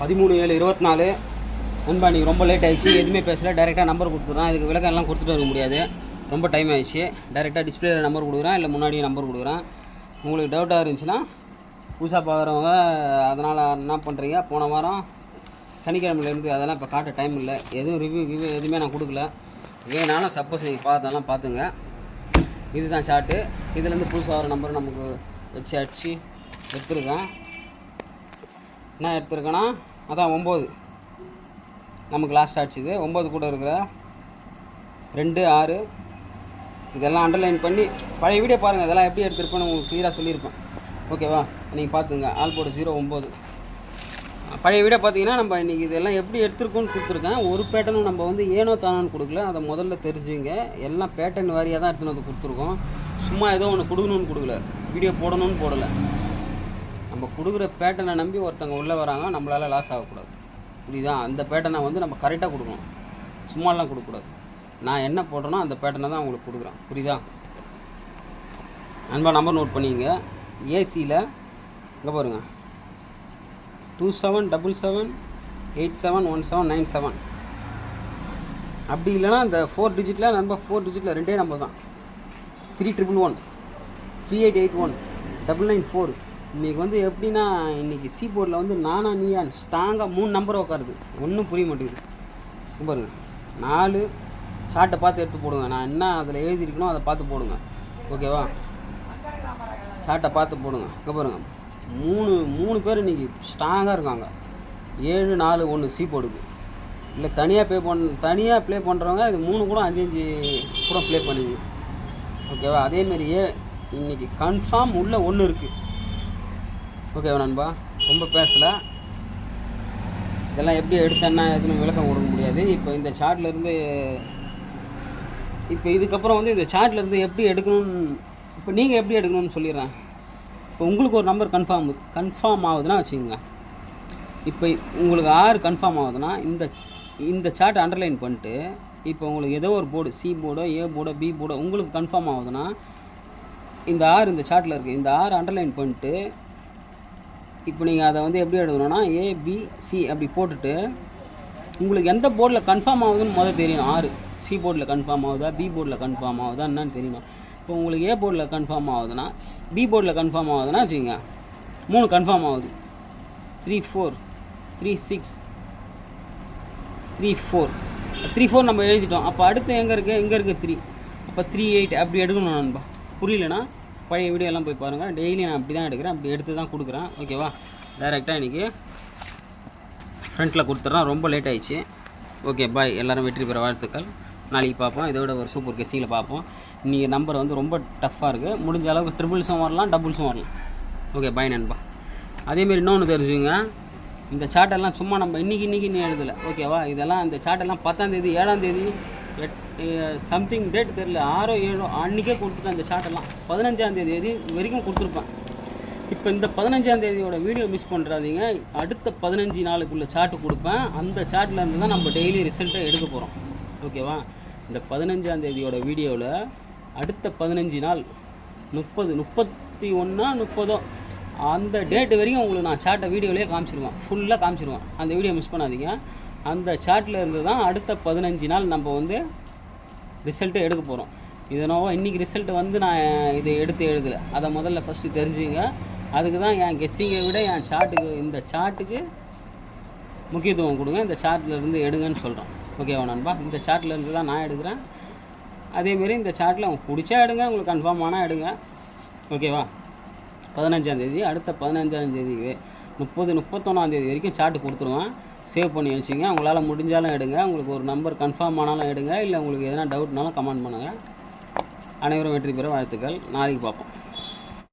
13/7/24. நண்பா நீங்கள் ரொம்ப லேட் ஆகிடுச்சு, எதுவுமே பேசல, டேரெக்டாக நம்பர் கொடுத்துட்றேன். இதுக்கு விளக்கம் எல்லாம் கொடுத்துட்டு வர முடியாது, ரொம்ப டைம் ஆகிடுச்சு. டேரெக்டாக டிஸ்பிளேயில் நம்பர் கொடுக்குறேன், இல்லை முன்னாடியே நம்பர் கொடுக்குறேன். உங்களுக்கு டவுட்டாக இருந்துச்சுன்னா புதுசாக பார்க்குறவங்க அதனால் என்ன பண்ணுறீங்க, போன வாரம் சனிக்கிழமையிலேருந்து அதெல்லாம் இப்போ காட்ட டைம் இல்லை, எதுவும் ரிவ்யூ எதுவுமே நான் கொடுக்கல. வேணாலும் சப்போஸ் நீங்கள் பார்த்ததெல்லாம் பார்த்துங்க. இதுதான் சார்ட்டு. இதுலேருந்து புதுசாக வர நம்பர் நமக்கு வச்சு அடித்து எடுத்துருக்கேன். என்ன எடுத்துருக்கேன்னா அதான் 9 நமக்கு லாஸ்ட் ஆச்சுது. 9 கூட இருக்கிற 2, 6 இதெல்லாம் அண்டர்லைன் பண்ணி பழைய வீடியோ பாருங்கள், இதெல்லாம் எப்படி எடுத்துருப்பேன்னு உங்களுக்கு க்ளியராக சொல்லியிருப்பேன். ஓகேவா, நீங்கள் பார்த்துங்க. ஆல் போர்டு 0, 9 பழைய வீடியோ பார்த்தீங்கன்னா நம்ம இன்றைக்கி இதெல்லாம் எப்படி எடுத்துருக்கோன்னு கொடுத்துருக்கேன். ஒரு பேட்டர்னும் நம்ம வந்து ஏனோ தானோன்னு கொடுக்கல, அதை முதல்ல தெரிஞ்சுங்க. எல்லாம் பேட்டர்ன் வாரியாக தான் எடுத்துன்னு வந்து கொடுத்துருக்கோம். சும்மா ஏதோ ஒன்று கொடுக்கணும்னு கொடுக்கல, வீடியோ போடணும்னு போடலை. நம்ம கொடுக்குற பேட்டர்னை நம்பி ஒருத்தவங்க உள்ளே வராங்க, நம்மளால் லாஸ் ஆகக்கூடாது. புரியுதா? அந்த பேட்டர்னை வந்து நம்ம கரெக்டாக கொடுக்கணும், சும்மாலாம் கொடுக்கக்கூடாது. நான் என்ன போடுறேனோ அந்த பேட்டர்னை தான் உங்களுக்கு கொடுக்குறேன். புரியுதா? நண்பா நம்பர் நோட் பண்ணிங்க. ஏசியில் இங்கே பாருங்கள், 2777871797. அப்படி இல்லைனா இந்த 4 டிஜிட்டில் நண்பா 4 டிஜிட்டில் 2 நம்பர் தான், 3111 3881 994. இன்றைக்கி வந்து எப்படின்னா, இன்றைக்கி சி போர்டில் வந்து நானா நீயா ஸ்ட்ராங்காக 3 நம்பர் உட்காருது, ஒன்றும் புரிய மாட்டேங்குது. பாருங்க, 4 சார்ட்டை பார்த்து எடுத்து போடுங்க. நான் என்ன அதில் எழுதியிருக்கணும் அதை பார்த்து போடுங்க. ஓகேவா, சார்ட்டை பார்த்து போடுங்க. இங்கே பாருங்கள், 3 பேர் இன்றைக்கி ஸ்ட்ராங்காக இருக்காங்க. 7, 4, 1 சி போர்டுக்கு. இல்லை தனியாக ப்ளே பண்ணுறவங்க இது 3 கூட 5 கூட ப்ளே பண்ணுது. ஓகேவா, அதேமாரி இன்றைக்கி கன்ஃபார்ம் உள்ள 1 இருக்குது. ஓகேவா நண்பா, ரொம்ப பேசலை. இதெல்லாம் எப்படி எடுத்தேன்னா எதுவும் விளக்கம் கொடுக்க முடியாது. இப்போ இந்த சார்ட்லேருந்து இப்போ இதுக்கப்புறம் வந்து இந்த சார்ட்லேருந்து எப்படி எடுக்கணும்னு, இப்போ நீங்கள் எப்படி எடுக்கணும்னு சொல்லிடுறேன். இப்போ உங்களுக்கு ஒரு நம்பர் கன்ஃபார்ம் ஆகுதுன்னா வச்சுக்கோங்க. இப்போ உங்களுக்கு 6 கன்ஃபார்ம் ஆகுதுன்னா இந்த சார்ட் அண்டர்லைன் பண்ணிட்டு, இப்போ உங்களுக்கு ஏதோ ஒரு போர்டு, சி போர்டோ ஏ போர்டோ பி போர்டோ உங்களுக்கு கன்ஃபார்ம் ஆகுதுன்னா, இந்த 6 இந்த சார்ட்டில் இருக்குது, இந்த 6 அண்டர்லைன் பண்ணிட்டு இப்போ நீங்கள் அதை வந்து எப்படி எடுக்கணும்னா ஏபிசி அப்படி போட்டுட்டு, உங்களுக்கு எந்த போர்டில் கன்ஃபார்ம் ஆகுதுன்னு முதல்ல தெரியணும். 6 சி போர்டில் கன்ஃபார்ம் ஆகுதா, பி போர்டில் கன்ஃபார்ம் ஆகுதா என்னன்னு தெரியணும். இப்போ உங்களுக்கு ஏ போர்டில் கன்ஃபார்ம் ஆகுதுன்னா, பி போர்டில் கன்ஃபார்ம் ஆகுதுன்னா வச்சுக்கோங்க, 3 கன்ஃபார்ம் ஆகுது, 34 36 34 34 நம்ம எழுதிட்டோம். அப்போ அடுத்து எங்கே இருக்குது, இங்கே இருக்குது 3, அப்போ 38 அப்படி எடுக்கணும் நண்பா. புரியலனா பழைய வீடியோ எல்லாம் போய் பாருங்கள். டெய்லி நான் அப்படி தான் எடுக்கிறேன், அப்படி எடுத்து தான் கொடுக்குறேன். ஓகேவா, டைரெக்டாக இன்றைக்கி ஃப்ரண்ட்டில் கொடுத்துட்றேன். ரொம்ப லேட் ஆகிடுச்சு. ஓகே பாய், எல்லோரும் வெற்றி பெற வாழ்த்துக்கள். நாளைக்கு பார்ப்போம், இதோட ஒரு சூப்பர் கெஸ்டிங்கில் பார்ப்போம். இன்றைக்கி நம்பர் வந்து ரொம்ப டஃப்பாக இருக்குது, முடிஞ்ச அளவுக்கு ட்ரிபிள்ஸும் வரலாம், டபுள்ஸும் வரலாம். ஓகே பாய் நண்பா. அதேமாரி இன்னொன்று தெரிஞ்சுங்க, இந்த சார்ட்டெல்லாம் சும்மா நம்ம இன்றைக்கி நீ எழுதலை. ஓகேவா, இதெல்லாம் இந்த சார்ட்டெல்லாம் 10ஆம் தேதி 7ஆம் தேதி சம்திங் டேட் தெரில, 6 7 அன்றைக்கே கொடுத்துட்டேன். இந்த சார்ட்டெல்லாம் 15ஆம் தேதி வரைக்கும் கொடுத்துருப்பேன். இப்போ இந்த 15ஆம் தேதியோட வீடியோ மிஸ் பண்ணுறாதீங்க. அடுத்த 15 நாளுக்குள்ள சார்ட்டு கொடுப்பேன். அந்த சார்ட்லேருந்து தான் நம்ம டெய்லி ரிசல்ட்டை எடுக்க போகிறோம். ஓகேவா, இந்த 15ஆம் தேதியோட வீடியோவில் அடுத்த 15 நாள் 30 31 30 அந்த டேட்டு வரைக்கும் உங்களுக்கு நான் சார்ட்டை வீடியோலேயே காமிச்சிருவேன், ஃபுல்லாக காமிச்சிருவேன். அந்த வீடியோ மிஸ் பண்ணாதீங்க. அந்த சார்ட்டில் இருந்து தான் அடுத்த 15 நாள் நம்ம வந்து ரிசல்ட்டை எடுக்க போகிறோம். இதனோவோ இன்றைக்கி ரிசல்ட்டு வந்து நான் இதை எடுத்து எழுதலை, அதை முதல்ல ஃபஸ்ட்டு தெரிஞ்சுங்க. அதுக்கு தான் என் கெஸ்ஸிங்கை விட என் சார்ட்டுக்கு, இந்த சார்ட்டுக்கு முக்கியத்துவம் கொடுங்க. இந்த சார்ட்லேருந்து எடுங்கன்னு சொல்கிறோம். ஓகேவா நண்பா, இந்த சார்ட்லேருந்து தான் நான் எடுக்கிறேன். அதேமாரி இந்த சார்ட்டில் உங்களுக்கு பிடிச்சா எடுங்க, உங்களுக்கு கன்ஃபார்ம் ஆனால் எடுங்க. ஓகேவா, 15ஆம் தேதி அடுத்த 15ஆம் தேதி 30 31ஆம் தேதி வரைக்கும் சார்ட்டு கொடுத்துருவேன். சேவ் பண்ணி வச்சுங்க. உங்களால் முடிஞ்சாலும் எடுங்க, உங்களுக்கு ஒரு நம்பர் கன்ஃபார்ம் ஆனாலும் எடுங்க, இல்லை உங்களுக்கு எதனா டவுட்னாலும் கமெண்ட் பண்ணுங்கள். அனைவரும் வெற்றி பெற வாழ்த்துக்கள். நாளைக்கு பார்ப்போம்.